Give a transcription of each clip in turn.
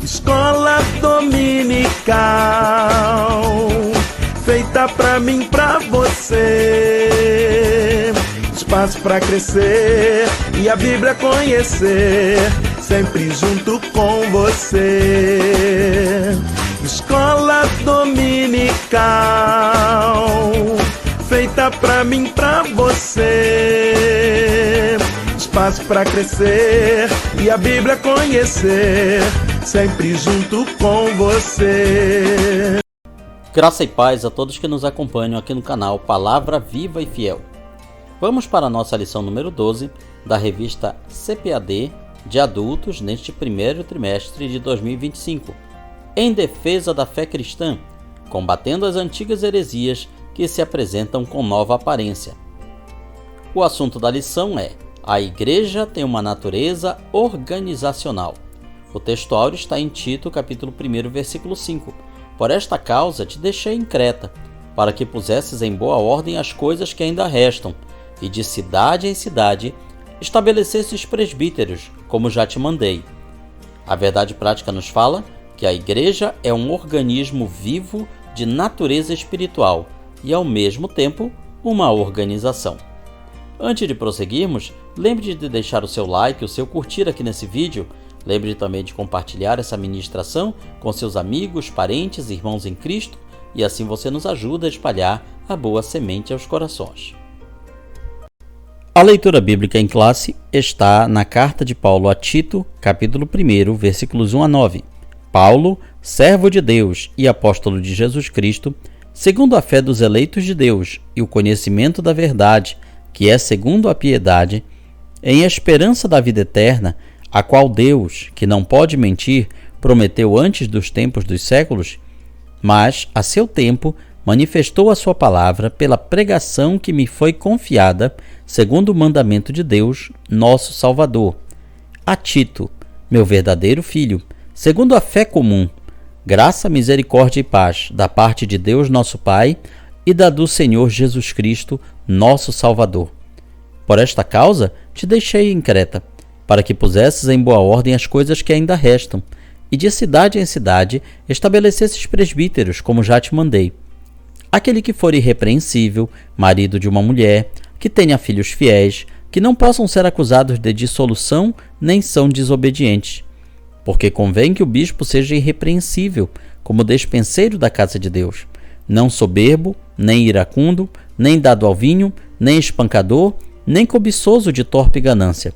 Escola dominical, feita pra mim, pra você. Espaço pra crescer e a Bíblia conhecer, sempre junto com você. Escola dominical, feita pra mim, pra você. Espaço pra crescer e a Bíblia conhecer, sempre junto com você. Graça e paz a todos que nos acompanham aqui no canal Palavra Viva e Fiel. Vamos para a nossa lição número 12 da revista CPAD de adultos neste primeiro trimestre de 2025. Em defesa da fé cristã, combatendo as antigas heresias que se apresentam com nova aparência. O assunto da lição é: a igreja tem uma natureza organizacional. O texto áureo está em Tito, capítulo 1, versículo 5. Por esta causa te deixei em Creta, para que pusesses em boa ordem as coisas que ainda restam, e de cidade em cidade estabelecesses presbíteros, como já te mandei. A verdade prática nos fala que a igreja é um organismo vivo de natureza espiritual e, ao mesmo tempo, uma organização. Antes de prosseguirmos, lembre de deixar o seu like, o seu curtir aqui nesse vídeo. Lembre também de compartilhar essa ministração com seus amigos, parentes e irmãos em Cristo, e assim você nos ajuda a espalhar a boa semente aos corações. A leitura bíblica em classe está na carta de Paulo a Tito, capítulo 1, versículos 1 a 9. Paulo, servo de Deus e apóstolo de Jesus Cristo, segundo a fé dos eleitos de Deus e o conhecimento da verdade, que é segundo a piedade, em esperança da vida eterna, a qual Deus, que não pode mentir, prometeu antes dos tempos dos séculos, mas, a seu tempo, manifestou a sua palavra pela pregação que me foi confiada, segundo o mandamento de Deus, nosso Salvador. A Tito, meu verdadeiro filho, segundo a fé comum, graça, misericórdia e paz da parte de Deus nosso Pai e da do Senhor Jesus Cristo, nosso Salvador. Por esta causa te deixei em Creta, para que pusesses em boa ordem as coisas que ainda restam, e de cidade em cidade estabelecesses presbíteros, como já te mandei. Aquele que for irrepreensível, marido de uma mulher, que tenha filhos fiéis, que não possam ser acusados de dissolução, nem são desobedientes. Porque convém que o bispo seja irrepreensível, como despenseiro da casa de Deus, não soberbo, nem iracundo, nem dado ao vinho, nem espancador, nem cobiçoso de torpe ganância,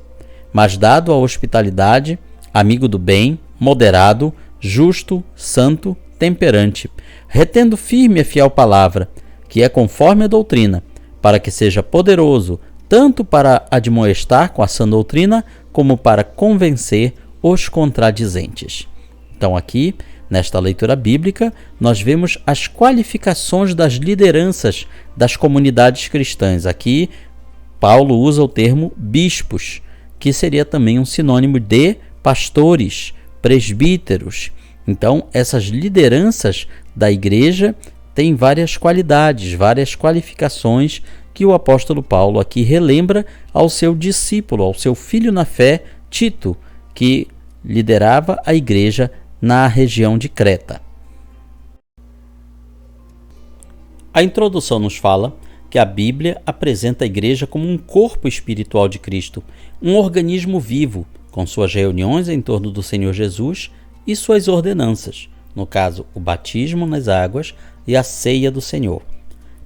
mas dado à hospitalidade, amigo do bem, moderado, justo, santo, temperante, retendo firme a fiel palavra, que é conforme a doutrina, para que seja poderoso tanto para admoestar com a sã doutrina, como para convencer os contradizentes. Então aqui, nesta leitura bíblica, nós vemos as qualificações das lideranças das comunidades cristãs. Aqui, Paulo usa o termo bispos, que seria também um sinônimo de pastores, presbíteros. Então, essas lideranças da igreja têm várias qualidades, várias qualificações que o apóstolo Paulo aqui relembra ao seu discípulo, ao seu filho na fé, Tito, que liderava a igreja na região de Creta. A introdução nos fala que a Bíblia apresenta a igreja como um corpo espiritual de Cristo, um organismo vivo, com suas reuniões em torno do Senhor Jesus e suas ordenanças, no caso, o batismo nas águas e a ceia do Senhor.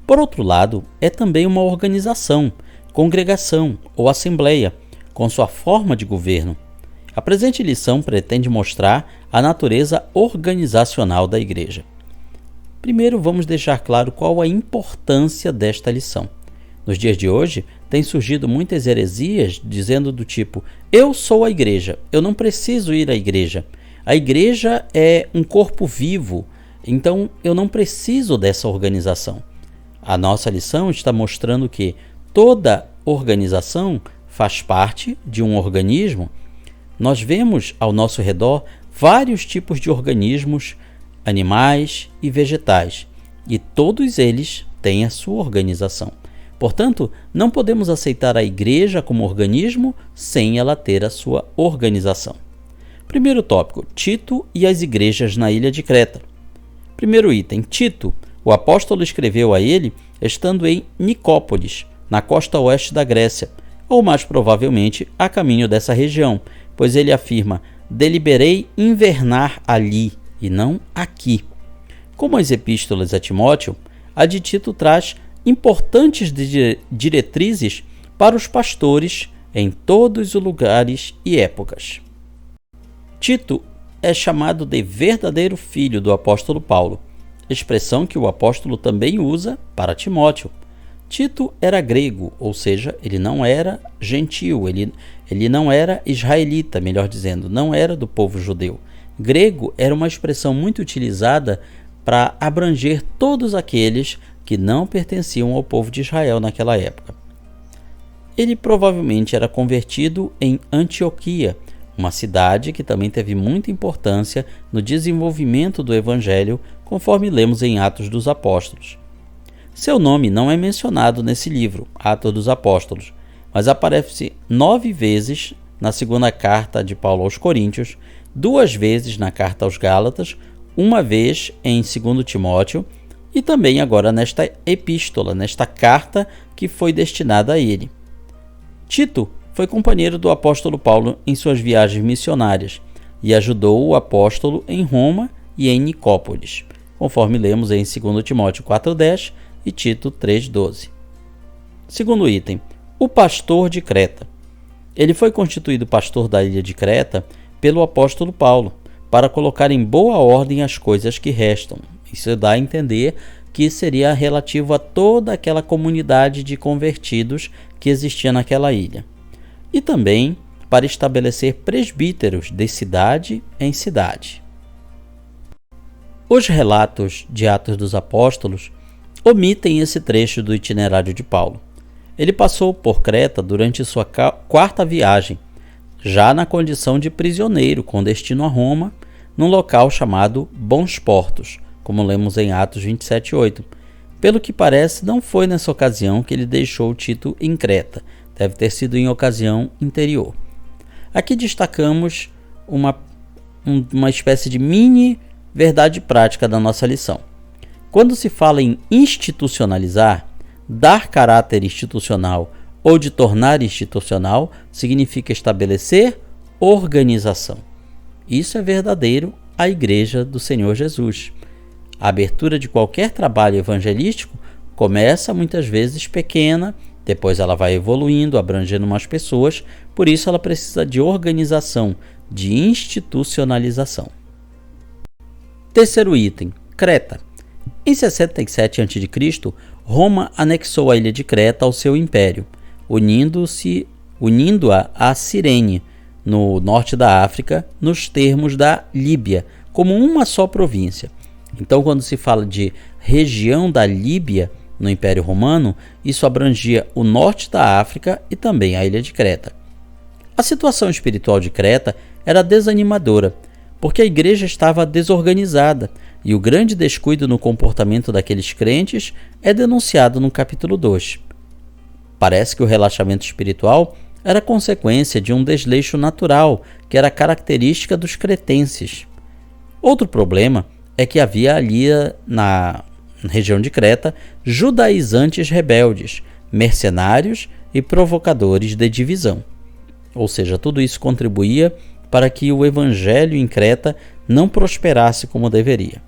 Por outro lado, é também uma organização, congregação ou assembleia, com sua forma de governo. A presente lição pretende mostrar a natureza organizacional da igreja. Primeiro, vamos deixar claro qual a importância desta lição. Nos dias de hoje, têm surgido muitas heresias dizendo do tipo: eu sou a igreja, eu não preciso ir à igreja. A igreja é um corpo vivo, então eu não preciso dessa organização. A nossa lição está mostrando que toda organização faz parte de um organismo. Nós vemos ao nosso redor vários tipos de organismos, animais e vegetais, e todos eles têm a sua organização. Portanto, não podemos aceitar a igreja como organismo sem ela ter a sua organização. Primeiro tópico: Tito e as igrejas na ilha de Creta. Primeiro item: Tito. O apóstolo escreveu a ele estando em Nicópolis, na costa oeste da Grécia, ou mais provavelmente a caminho dessa região, pois ele afirma: deliberei invernar ali e não aqui. Como as epístolas a Timóteo, a de Tito traz importantes diretrizes para os pastores em todos os lugares e épocas. Tito é chamado de verdadeiro filho do apóstolo Paulo, expressão que o apóstolo também usa para Timóteo. Tito era grego, ou seja, ele não era gentil, ele não era israelita, melhor dizendo, não era do povo judeu. Grego era uma expressão muito utilizada para abranger todos aqueles que não pertenciam ao povo de Israel naquela época. Ele provavelmente era convertido em Antioquia, uma cidade que também teve muita importância no desenvolvimento do Evangelho, conforme lemos em Atos dos Apóstolos. Seu nome não é mencionado nesse livro, Atos dos Apóstolos, mas aparece 9 vezes na segunda carta de Paulo aos Coríntios, 2 vezes na carta aos Gálatas, 1 vez em 2 Timóteo e também agora nesta epístola, nesta carta que foi destinada a ele. Tito foi companheiro do apóstolo Paulo em suas viagens missionárias e ajudou o apóstolo em Roma e em Nicópolis, conforme lemos em 2 Timóteo 4,10 e Tito 3,12. Segundo item: o pastor de Creta. Ele foi constituído pastor da ilha de Creta pelo apóstolo Paulo, para colocar em boa ordem as coisas que restam. Isso dá a entender que seria relativo a toda aquela comunidade de convertidos que existia naquela ilha. E também para estabelecer presbíteros de cidade em cidade. Os relatos de Atos dos Apóstolos omitem esse trecho do itinerário de Paulo. Ele passou por Creta durante sua 4ª viagem, já na condição de prisioneiro com destino a Roma, num local chamado Bons Portos, como lemos em Atos 27:8. Pelo que parece, não foi nessa ocasião que ele deixou Tito em Creta, deve ter sido em ocasião anterior. Aqui destacamos uma espécie de mini verdade prática da nossa lição. Quando se fala em institucionalizar, dar caráter institucional ou de tornar institucional, significa estabelecer organização. Isso é verdadeiro à Igreja do Senhor Jesus. A abertura de qualquer trabalho evangelístico começa muitas vezes pequena, depois ela vai evoluindo, abrangendo mais pessoas, por isso ela precisa de organização, de institucionalização. Terceiro item: Creta. Em 67 a.C., Roma anexou a ilha de Creta ao seu império, unindo-a a Cirene, no norte da África, nos termos da Líbia, como uma só província. Então, quando se fala de região da Líbia no Império Romano, isso abrangia o norte da África e também a ilha de Creta. A situação espiritual de Creta era desanimadora, porque a igreja estava desorganizada e o grande descuido no comportamento daqueles crentes é denunciado no capítulo 2. Parece que o relaxamento espiritual era consequência de um desleixo natural que era característica dos cretenses. Outro problema é que havia ali na região de Creta judaizantes rebeldes, mercenários e provocadores de divisão. Ou seja, tudo isso contribuía para que o evangelho em Creta não prosperasse como deveria.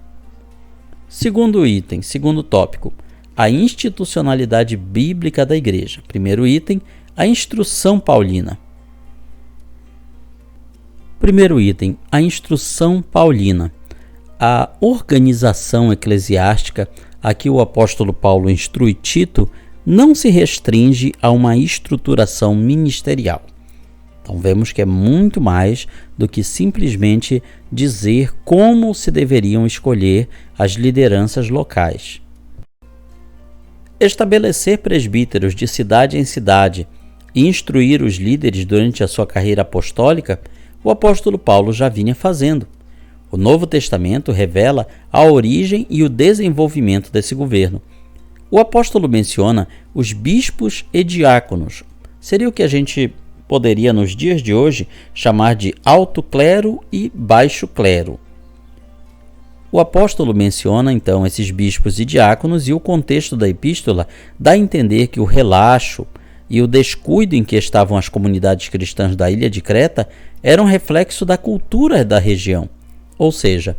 Segundo tópico: a institucionalidade bíblica da igreja. Primeiro item: a instrução paulina. Primeiro item: a instrução paulina. A organização eclesiástica a que o apóstolo Paulo instrui Tito não se restringe a uma estruturação ministerial. Então vemos que é muito mais do que simplesmente dizer como se deveriam escolher as lideranças locais. Estabelecer presbíteros de cidade em cidade e instruir os líderes durante a sua carreira apostólica, o apóstolo Paulo já vinha fazendo. O Novo Testamento revela a origem e o desenvolvimento desse governo. O apóstolo menciona os bispos e diáconos. Seria o que a gente poderia nos dias de hoje chamar de alto clero e baixo clero. O apóstolo menciona então esses bispos e diáconos, e o contexto da epístola dá a entender que o relaxo e o descuido em que estavam as comunidades cristãs da ilha de Creta eram reflexo da cultura da região. Ou seja,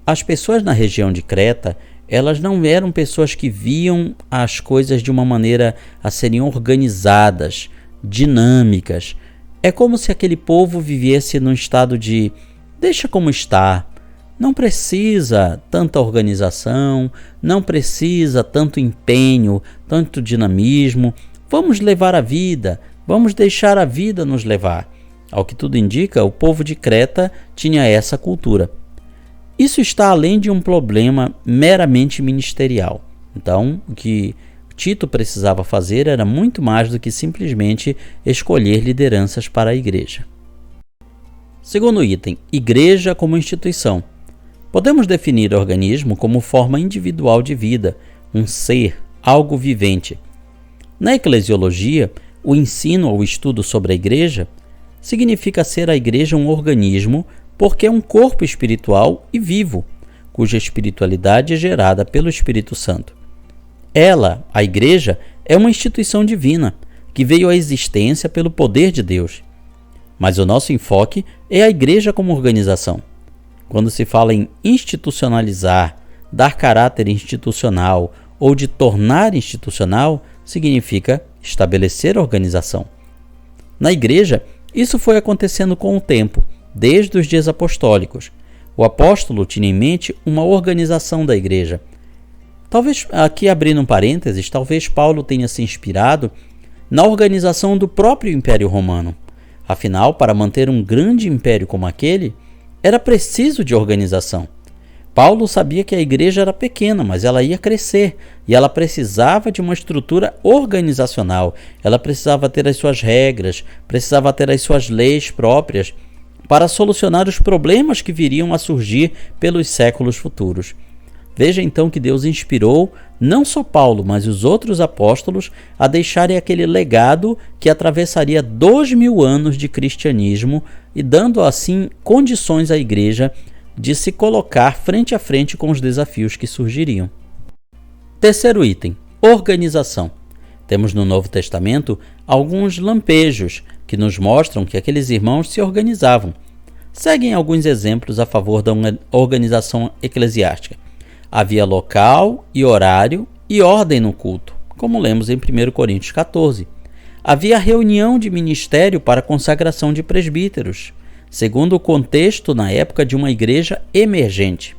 as pessoas na região de Creta, elas não eram pessoas que viam as coisas de uma maneira a serem organizadas, dinâmicas. É como se aquele povo vivesse num estado de deixa como está. Não precisa tanta organização, não precisa tanto empenho, tanto dinamismo. Vamos levar a vida, vamos deixar a vida nos levar. Ao que tudo indica, o povo de Creta tinha essa cultura. Isso está além de um problema meramente ministerial. Então, o que Tito precisava fazer era muito mais do que simplesmente escolher lideranças para a igreja. Segundo item, igreja como instituição. Podemos definir o organismo como forma individual de vida, um ser, algo vivente. Na eclesiologia, o ensino ou estudo sobre a igreja significa ser a igreja um organismo porque é um corpo espiritual e vivo, cuja espiritualidade é gerada pelo Espírito Santo. Ela, a igreja, é uma instituição divina que veio à existência pelo poder de Deus. Mas o nosso enfoque é a igreja como organização. Quando se fala em institucionalizar, dar caráter institucional ou de tornar institucional, significa estabelecer organização. Na igreja, isso foi acontecendo com o tempo, desde os dias apostólicos. O apóstolo tinha em mente uma organização da igreja. Talvez, aqui abrindo um parênteses, talvez Paulo tenha se inspirado na organização do próprio Império Romano. Afinal, para manter um grande império como aquele, era preciso de organização. Paulo sabia que a igreja era pequena, mas ela ia crescer e ela precisava de uma estrutura organizacional. Ela precisava ter as suas regras, precisava ter as suas leis próprias para solucionar os problemas que viriam a surgir pelos séculos futuros. Veja então que Deus inspirou não só Paulo, mas os outros apóstolos a deixarem aquele legado que atravessaria 2000 anos de cristianismo e dando assim condições à igreja de se colocar frente a frente com os desafios que surgiriam. Terceiro item, organização. Temos no Novo Testamento alguns lampejos que nos mostram que aqueles irmãos se organizavam. Seguem alguns exemplos a favor da organização eclesiástica. Havia local e horário e ordem no culto, como lemos em 1 Coríntios 14. Havia reunião de ministério para consagração de presbíteros, segundo o contexto na época de uma igreja emergente.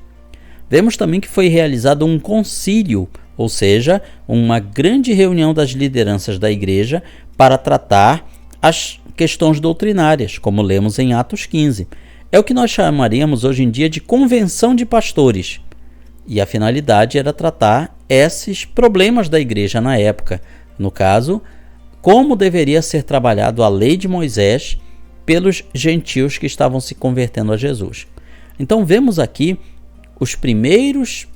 Vemos também que foi realizado um concílio, ou seja, uma grande reunião das lideranças da igreja para tratar as questões doutrinárias, como lemos em Atos 15. É o que nós chamaríamos hoje em dia de convenção de pastores. E a finalidade era tratar esses problemas da igreja na época. No caso, como deveria ser trabalhado a lei de Moisés pelos gentios que estavam se convertendo a Jesus. Então vemos aqui os primeiros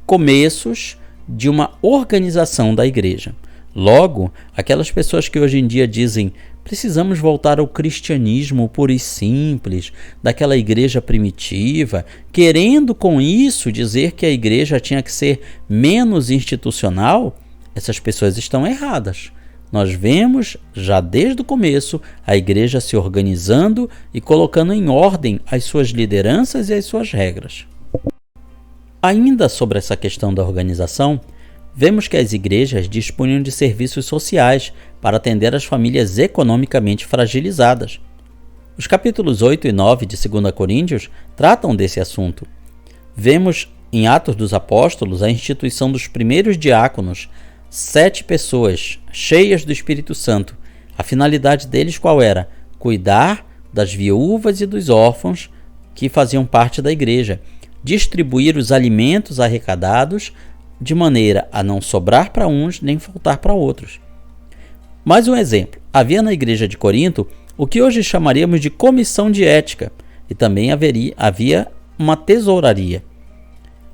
começos de uma organização da igreja. Logo, aquelas pessoas que hoje em dia dizem precisamos voltar ao cristianismo puro e simples, daquela igreja primitiva, querendo com isso dizer que a igreja tinha que ser menos institucional, essas pessoas estão erradas. Nós vemos, já desde o começo, a igreja se organizando e colocando em ordem as suas lideranças e as suas regras. Ainda sobre essa questão da organização, vemos que as igrejas dispunham de serviços sociais para atender as famílias economicamente fragilizadas. Os capítulos 8 e 9 de 2 Coríntios tratam desse assunto. Vemos em Atos dos Apóstolos a instituição dos primeiros diáconos, 7 pessoas cheias do Espírito Santo. A finalidade deles qual era? Cuidar das viúvas e dos órfãos que faziam parte da igreja, distribuir os alimentos arrecadados de maneira a não sobrar para uns nem faltar para outros. Mais um exemplo, havia na igreja de Corinto o que hoje chamaríamos de comissão de ética e também havia uma tesouraria.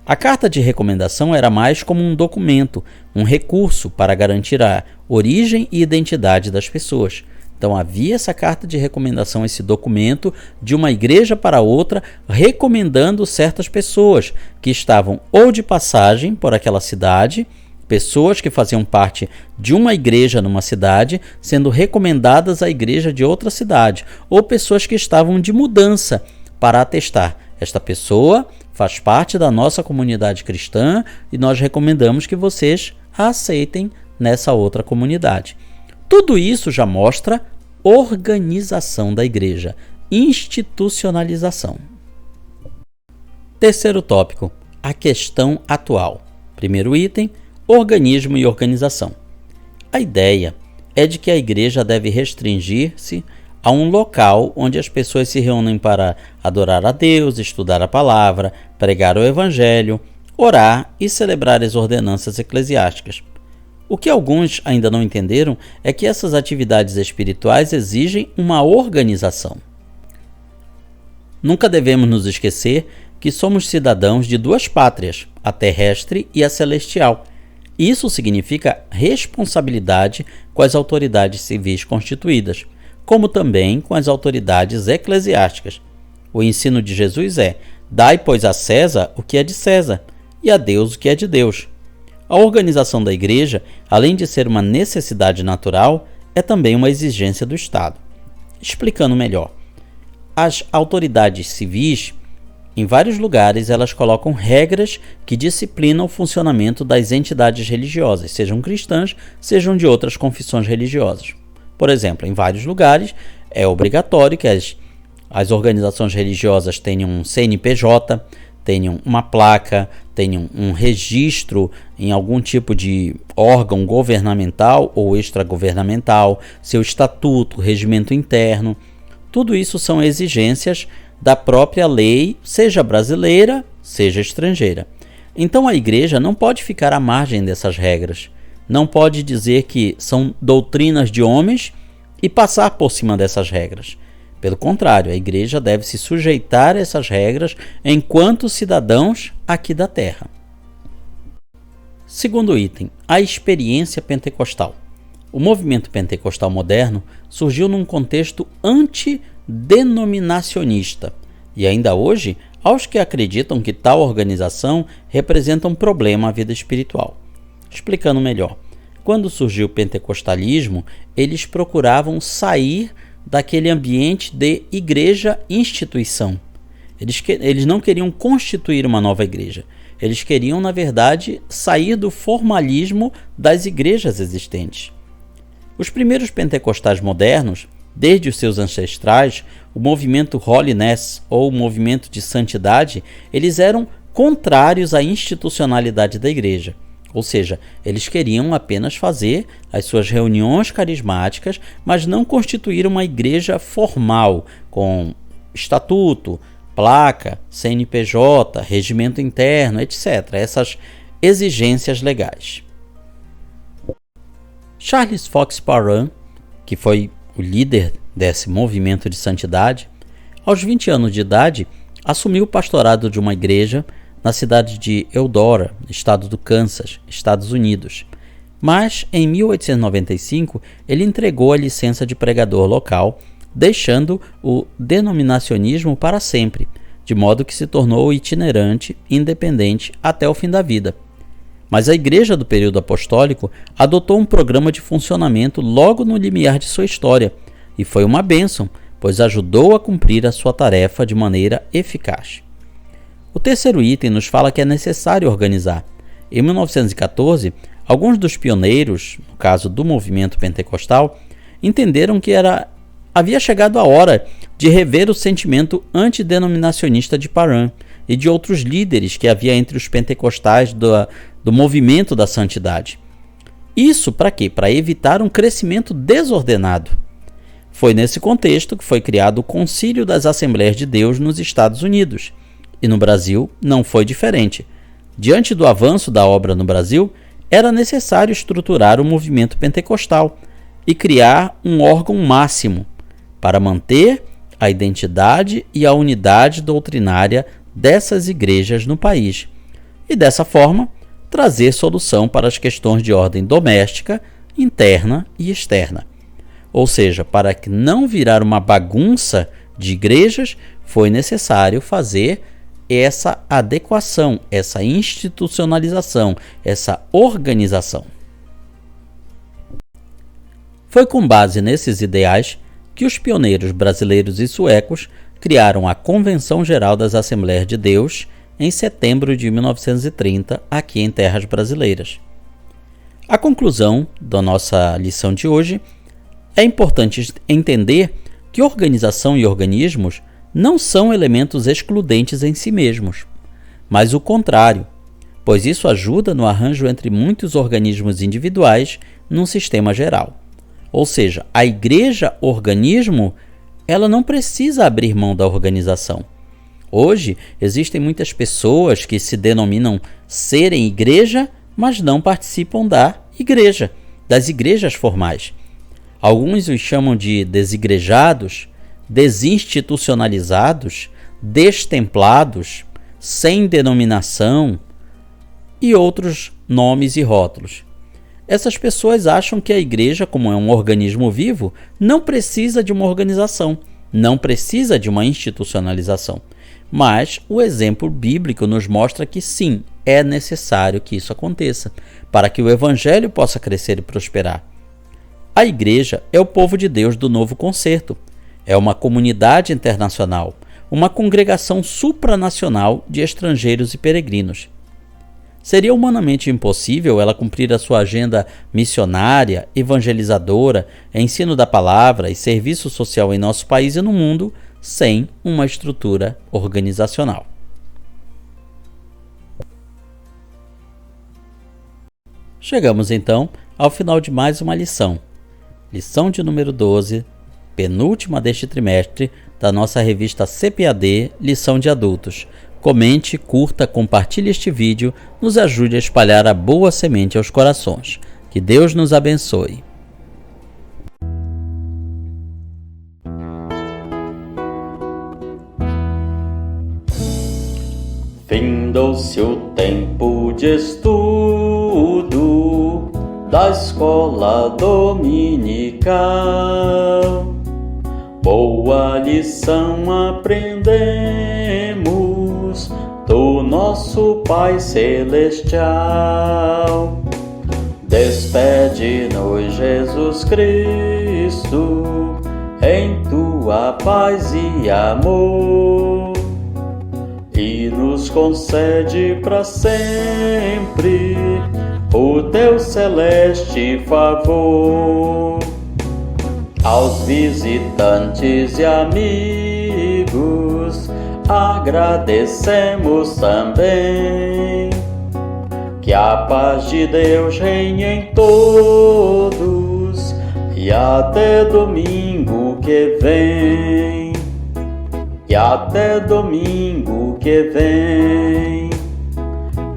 A carta de recomendação era mais como um documento, um recurso para garantir a origem e identidade das pessoas. Então havia essa carta de recomendação, esse documento de uma igreja para outra, recomendando certas pessoas que estavam ou de passagem por aquela cidade, pessoas que faziam parte de uma igreja numa cidade, sendo recomendadas à igreja de outra cidade, ou pessoas que estavam de mudança para atestar: esta pessoa faz parte da nossa comunidade cristã e nós recomendamos que vocês a aceitem nessa outra comunidade. Tudo isso já mostra organização da igreja, institucionalização. Terceiro tópico, a questão atual. Primeiro item, organismo e organização. A ideia é de que a igreja deve restringir-se a um local onde as pessoas se reúnem para adorar a Deus, estudar a palavra, pregar o evangelho, orar e celebrar as ordenanças eclesiásticas. O que alguns ainda não entenderam é que essas atividades espirituais exigem uma organização. Nunca devemos nos esquecer que somos cidadãos de duas pátrias, a terrestre e a celestial. Isso significa responsabilidade com as autoridades civis constituídas, como também com as autoridades eclesiásticas. O ensino de Jesus é: dai, pois, a César o que é de César, e a Deus o que é de Deus. A organização da igreja, além de ser uma necessidade natural, é também uma exigência do Estado. Explicando melhor, as autoridades civis, em vários lugares, elas colocam regras que disciplinam o funcionamento das entidades religiosas, sejam cristãs, sejam de outras confissões religiosas. Por exemplo, em vários lugares é obrigatório que as organizações religiosas tenham um CNPJ, tenham uma placa, tenham um registro em algum tipo de órgão governamental ou extragovernamental, seu estatuto, regimento interno. Tudo isso são exigências da própria lei, seja brasileira, seja estrangeira. Então a igreja não pode ficar à margem dessas regras. Não pode dizer que são doutrinas de homens e passar por cima dessas regras. Pelo contrário, a igreja deve se sujeitar a essas regras enquanto cidadãos aqui da terra. Segundo item, a experiência pentecostal. O movimento pentecostal moderno surgiu num contexto antidenominacionista e ainda hoje, aos que acreditam que tal organização representa um problema à vida espiritual. Explicando melhor, quando surgiu o pentecostalismo, eles procuravam sair daquele ambiente de igreja-instituição. Eles não queriam constituir uma nova igreja. Eles queriam, na verdade, sair do formalismo das igrejas existentes. Os primeiros pentecostais modernos, desde os seus ancestrais, o movimento Holiness, ou o movimento de santidade, eles eram contrários à institucionalidade da igreja. Ou seja, eles queriam apenas fazer as suas reuniões carismáticas, mas não constituir uma igreja formal, com estatuto, placa, CNPJ, regimento interno, etc. Essas exigências legais. Charles Fox Parham, que foi o líder desse movimento de santidade, aos 20 anos de idade, assumiu o pastorado de uma igreja na cidade de Eudora, estado do Kansas, Estados Unidos. Mas, em 1895, ele entregou a licença de pregador local, deixando o denominacionismo para sempre, de modo que se tornou itinerante, independente até o fim da vida. Mas a igreja do período apostólico adotou um programa de funcionamento logo no limiar de sua história, e foi uma bênção, pois ajudou a cumprir a sua tarefa de maneira eficaz. O terceiro item nos fala que é necessário organizar. Em 1914, alguns dos pioneiros, no caso do movimento pentecostal, entenderam que havia chegado a hora de rever o sentimento antidenominacionista de Parham e de outros líderes que havia entre os pentecostais do movimento da santidade. Isso para quê? Para evitar um crescimento desordenado. Foi nesse contexto que foi criado o Concílio das Assembleias de Deus nos Estados Unidos. E no Brasil não foi diferente. Diante do avanço da obra no Brasil, era necessário estruturar o movimento pentecostal e criar um órgão máximo para manter a identidade e a unidade doutrinária dessas igrejas no país e, dessa forma, trazer solução para as questões de ordem doméstica, interna e externa. Ou seja, para que não virar uma bagunça de igrejas, foi necessário fazer essa adequação, essa institucionalização, essa organização. Foi com base nesses ideais que os pioneiros brasileiros e suecos criaram a Convenção Geral das Assembleias de Deus em setembro de 1930, aqui em terras brasileiras. A conclusão da nossa lição de hoje é importante entender que organização e organismos não são elementos excludentes em si mesmos, mas o contrário, pois isso ajuda no arranjo entre muitos organismos individuais num sistema geral. Ou seja, a igreja organismo, ela não precisa abrir mão da organização. Hoje, existem muitas pessoas que se denominam serem igreja, mas não participam da igreja, das igrejas formais. Alguns os chamam de desigrejados, desinstitucionalizados, destemplados, sem denominação e outros nomes e rótulos. Essas pessoas acham que a igreja, como é um organismo vivo, não precisa de uma organização, não precisa de uma institucionalização. Mas o exemplo bíblico nos mostra que sim, é necessário que isso aconteça, para que o evangelho possa crescer e prosperar. A igreja é o povo de Deus do novo concerto. É uma comunidade internacional, uma congregação supranacional de estrangeiros e peregrinos. Seria humanamente impossível ela cumprir a sua agenda missionária, evangelizadora, ensino da palavra e serviço social em nosso país e no mundo sem uma estrutura organizacional. Chegamos então ao final de mais uma lição. Lição de número 12, penúltima deste trimestre da nossa revista CPAD, Lição de Adultos. Comente, curta, compartilhe este vídeo, nos ajude a espalhar a boa semente aos corações. Que Deus nos abençoe. Findou-se o tempo de estudo da escola dominical. Boa lição aprendemos do nosso Pai Celestial. Despede-nos, Jesus Cristo, em tua paz e amor, e nos concede para sempre o teu celeste favor. Aos visitantes e amigos agradecemos também. Que a paz de Deus reine em todos e até domingo que vem. E até domingo que vem.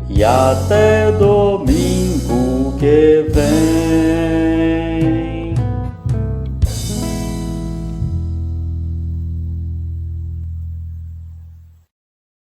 E até domingo que vem.